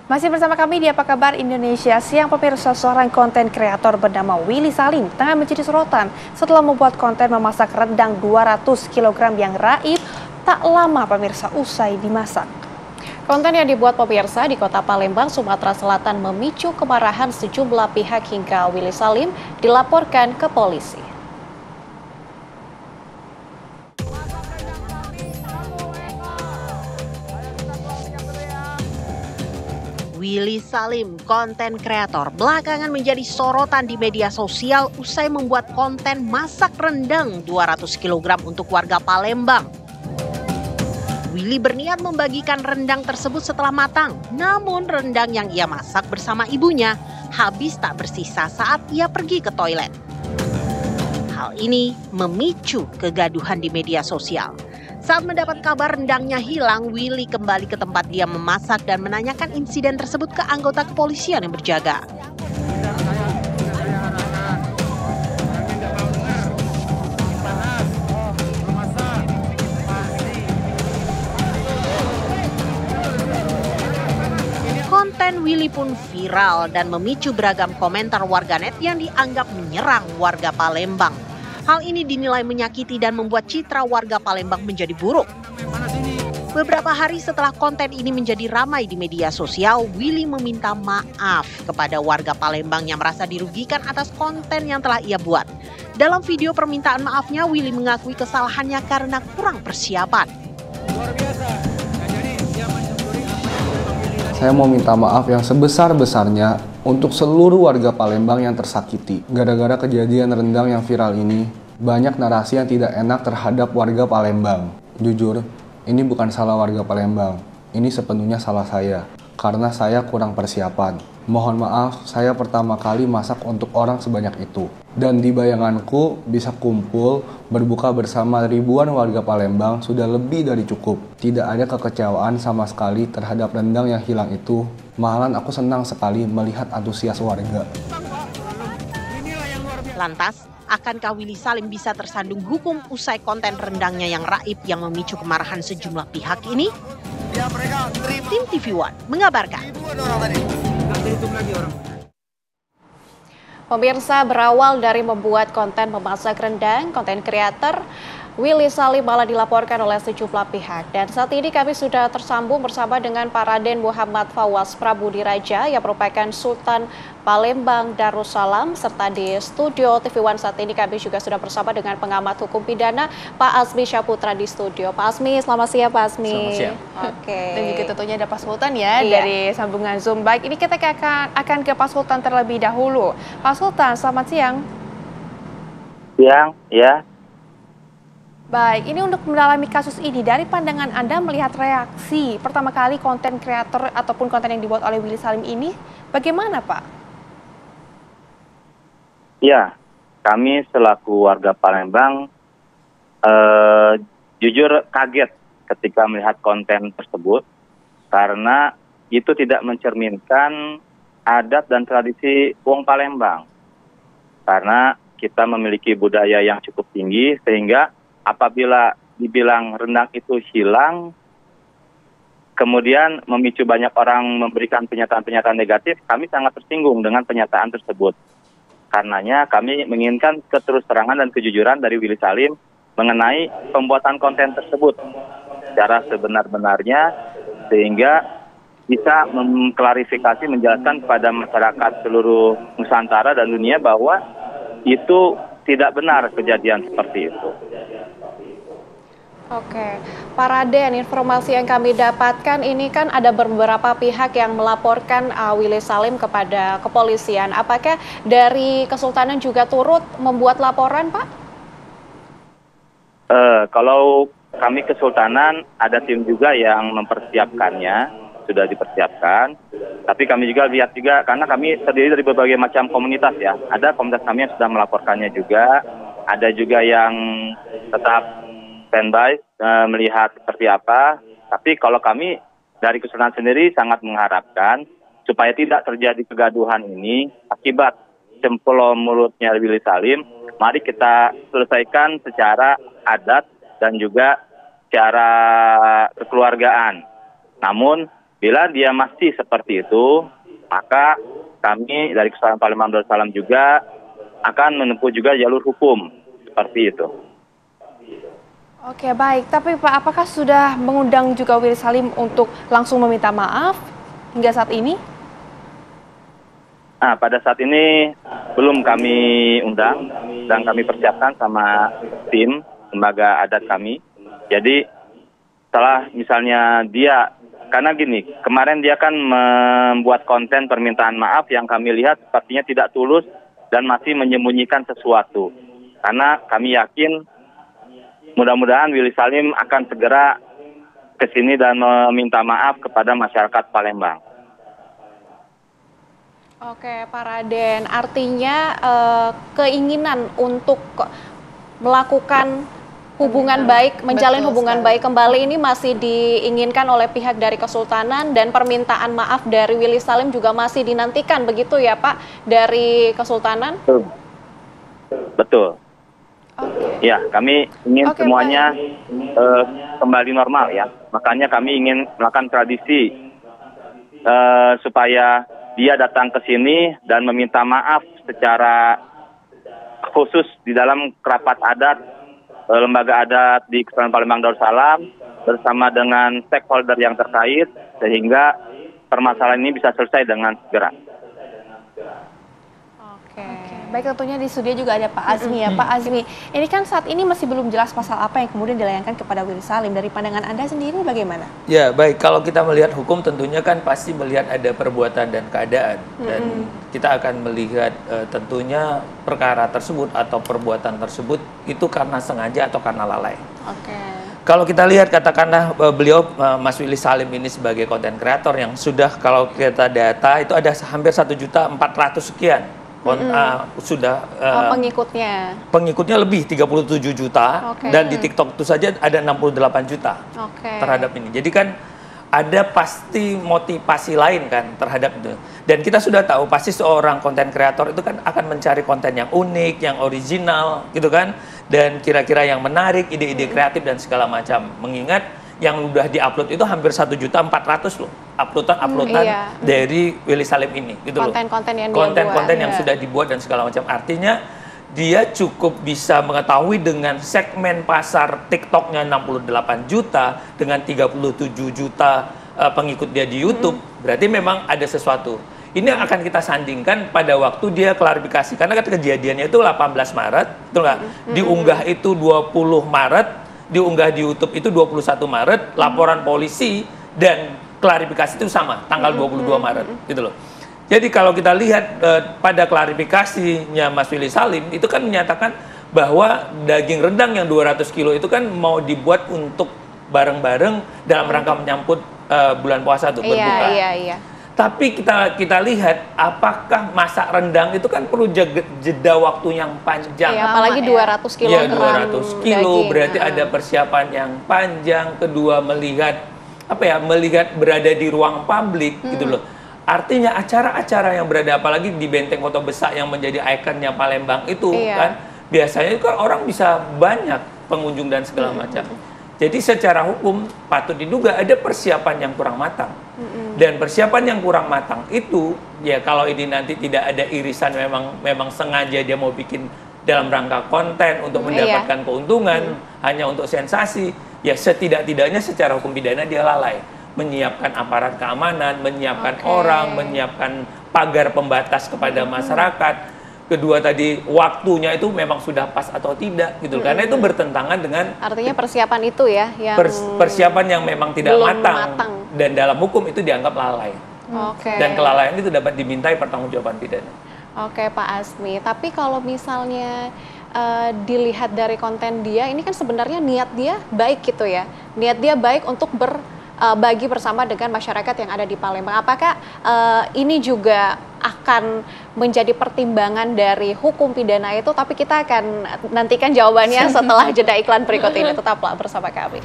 Masih bersama kami di Apa Kabar Indonesia Siang, pemirsa. Seorang konten kreator bernama Willy Salim tengah menjadi sorotan setelah membuat konten memasak rendang 200 kg yang raib tak lama pemirsa usai dimasak. Konten yang dibuat pemirsa di kota Palembang, Sumatera Selatan memicu kemarahan sejumlah pihak hingga Willy Salim dilaporkan ke polisi. Willy Salim, konten kreator, belakangan menjadi sorotan di media sosial usai membuat konten masak rendang 200 kg untuk warga Palembang. Willy berniat membagikan rendang tersebut setelah matang, namun rendang yang ia masak bersama ibunya habis tak bersisa saat ia pergi ke toilet. Hal ini memicu kegaduhan di media sosial. Saat mendapat kabar rendangnya hilang, Willy kembali ke tempat dia memasak dan menanyakan insiden tersebut ke anggota kepolisian yang berjaga. Konten Willy pun viral dan memicu beragam komentar warganet yang dianggap menyerang warga Palembang. Hal ini dinilai menyakiti dan membuat citra warga Palembang menjadi buruk. Beberapa hari setelah konten ini menjadi ramai di media sosial, Willy meminta maaf kepada warga Palembang yang merasa dirugikan atas konten yang telah ia buat. Dalam video permintaan maafnya, Willy mengakui kesalahannya karena kurang persiapan. Saya mau minta maaf yang sebesar-besarnya untuk seluruh warga Palembang yang tersakiti. Gara-gara kejadian rendang yang viral ini, banyak narasi yang tidak enak terhadap warga Palembang. Jujur, ini bukan salah warga Palembang. Ini sepenuhnya salah saya, karena saya kurang persiapan. Mohon maaf, saya pertama kali masak untuk orang sebanyak itu. Dan di bayanganku, bisa kumpul, berbuka bersama ribuan warga Palembang sudah lebih dari cukup. Tidak ada kekecewaan sama sekali terhadap rendang yang hilang itu. Malahan aku senang sekali melihat antusias warga. Lantas, akankah Willy Salim bisa tersandung hukum usai konten rendangnya yang raib yang memicu kemarahan sejumlah pihak ini? Tim TV One mengabarkan. Pemirsa, berawal dari membuat konten memasak rendang, konten kreator Willy Salim malah dilaporkan oleh sejumlah pihak. Dan saat ini kami sudah tersambung bersama dengan Pak Raden Muhammad Fawaz Prabudiraja yang merupakan Sultan Palembang Darussalam, serta di studio TV One saat ini kami juga sudah bersama dengan pengamat hukum pidana Pak Azmi Syaputra di studio. Pak Azmi, selamat siang Pak Azmi. Selamat siang. Oke. Dan juga tentunya ada Pak Sultan ya, Iya. dari sambungan Zoom. Baik, ini kita akan ke Pak Sultan terlebih dahulu. Pak Sultan, selamat siang. Siang, ya. Baik, ini untuk mendalami kasus ini, dari pandangan Anda melihat reaksi pertama kali konten kreator ataupun konten yang dibuat oleh Willy Salim ini, bagaimana Pak? Ya, kami selaku warga Palembang jujur kaget ketika melihat konten tersebut, karena itu tidak mencerminkan adat dan tradisi wong Palembang. Karena kita memiliki budaya yang cukup tinggi, sehingga apabila dibilang rendang itu hilang, kemudian memicu banyak orang memberikan pernyataan-pernyataan negatif, kami sangat tersinggung dengan pernyataan tersebut. Karenanya kami menginginkan keterus-terangan dan kejujuran dari Willy Salim mengenai pembuatan konten tersebut secara sebenar-benarnya, sehingga bisa mengklarifikasi, menjelaskan kepada masyarakat seluruh Nusantara dan dunia bahwa itu tidak benar kejadian seperti itu. Oke, Pak Raden, informasi yang kami dapatkan ini kan ada beberapa pihak yang melaporkan Willy Salim kepada kepolisian. Apakah dari Kesultanan juga turut membuat laporan, Pak? Kalau kami Kesultanan ada tim juga yang mempersiapkannya, sudah dipersiapkan. Tapi kami juga lihat juga, karena kami terdiri dari berbagai macam komunitas ya. Ada komunitas kami yang sudah melaporkannya juga, ada juga yang tetap standby melihat seperti apa. Tapi kalau kami dari Kesultanan sendiri sangat mengharapkan supaya tidak terjadi kegaduhan ini akibat cempol mulutnya Willy Salim. Mari kita selesaikan secara adat dan juga secara kekeluargaan. Namun Bila dia masih seperti itu, maka kami dari Kesultanan Palembang Darussalam juga akan menempuh juga jalur hukum seperti itu. Oke, baik. Tapi Pak, apakah sudah mengundang juga Willy Salim untuk langsung meminta maaf hingga saat ini? Nah, pada saat ini belum kami undang dan kami persiapkan sama tim lembaga adat kami. Jadi setelah misalnya dia, karena gini, kemarin dia kan membuat konten permintaan maaf yang kami lihat sepertinya tidak tulus dan masih menyembunyikan sesuatu. Karena kami yakin mudah-mudahan Willy Salim akan segera ke sini dan meminta maaf kepada masyarakat Palembang. Oke, Pak Raden, artinya keinginan untuk melakukan hubungan baik, menjalin hubungan baik kembali ini masih diinginkan oleh pihak dari Kesultanan dan permintaan maaf dari Willy Salim juga masih dinantikan, begitu ya Pak, dari Kesultanan? Betul. Okay. Ya, kami ingin semuanya kembali normal ya. Makanya kami ingin melakukan tradisi supaya dia datang ke sini dan meminta maaf secara khusus di dalam rapat adat lembaga adat di Kesultanan Palembang Darussalam bersama dengan stakeholder yang terkait sehingga permasalahan ini bisa selesai dengan segera. Oke. Baik, tentunya di studio juga ada Pak Azmi ya. Pak Azmi, ini kan saat ini masih belum jelas pasal apa yang kemudian dilayangkan kepada Willy Salim. Dari pandangan Anda sendiri bagaimana? Ya, baik. Kalau kita melihat hukum tentunya kan pasti melihat ada perbuatan dan keadaan. Dan kita akan melihat tentunya perkara tersebut atau perbuatan tersebut itu karena sengaja atau karena lalai. Oke. Kalau kita lihat katakanlah beliau Mas Willy Salim ini sebagai konten kreator yang sudah kalau kita data itu ada hampir 1.400.000 sekian. Sudah pengikutnya lebih 37 juta dan di TikTok itu saja ada 68 juta terhadap ini. Jadi kan ada pasti motivasi lain kan terhadap itu. Dan kita sudah tahu pasti seorang konten kreator itu kan akan mencari konten yang unik, yang original gitu kan, dan kira-kira yang menarik, ide-ide kreatif dan segala macam. Mengingat yang udah diupload itu hampir 1.400.000 loh, uploadan dari Willy Salim ini gitu loh. Konten-konten yang sudah dibuat dan segala macam. Artinya dia cukup bisa mengetahui dengan segmen pasar TikToknya 68 juta dengan 37 juta pengikut dia di YouTube. Berarti memang ada sesuatu. Ini yang akan kita sandingkan pada waktu dia klarifikasi. Karena kan kejadiannya itu 18 Maret, betul nggak? Diunggah itu 20 Maret, diunggah di YouTube itu 21 Maret, laporan polisi dan klarifikasi itu sama, tanggal 22 Maret, gitu loh. Jadi kalau kita lihat pada klarifikasinya Mas Willy Salim, itu kan menyatakan bahwa daging rendang yang 200 kilo itu kan mau dibuat untuk bareng-bareng dalam rangka menyambut bulan puasa tuh, berbuka. Tapi kita lihat apakah masak rendang itu kan perlu jeda waktu yang panjang. Ya, apalagi 200 kilo. Ya, 200 kilo berarti ada persiapan yang panjang. Kedua melihat melihat berada di ruang publik gitu loh. Artinya acara-acara yang berada apalagi di Benteng Kota Besak yang menjadi ikonnya Palembang itu kan biasanya kan orang bisa banyak pengunjung dan segala macam. Jadi secara hukum patut diduga ada persiapan yang kurang matang. Dan persiapan yang kurang matang itu ya kalau ini nanti tidak ada irisan memang sengaja dia mau bikin dalam rangka konten untuk mendapatkan keuntungan hanya untuk sensasi, ya setidak-tidaknya secara hukum pidana dia lalai. Menyiapkan aparat keamanan, menyiapkan orang, menyiapkan pagar pembatas kepada masyarakat. Kedua tadi waktunya itu memang sudah pas atau tidak gitu. Karena itu bertentangan dengan artinya persiapan itu ya yang persiapan yang memang tidak matang dan dalam hukum itu dianggap lalai. Dan kelalaian itu dapat dimintai pertanggungjawaban pidana. Oke, Pak Azmi, tapi kalau misalnya dilihat dari konten dia, ini kan sebenarnya niat dia baik gitu ya. Niat dia baik untuk berbagi bersama dengan masyarakat yang ada di Palembang. Apakah ini juga akan menjadi pertimbangan dari hukum pidana itu? Tapi kita akan nantikan jawabannya setelah jeda iklan berikut ini. Tetaplah bersama kami.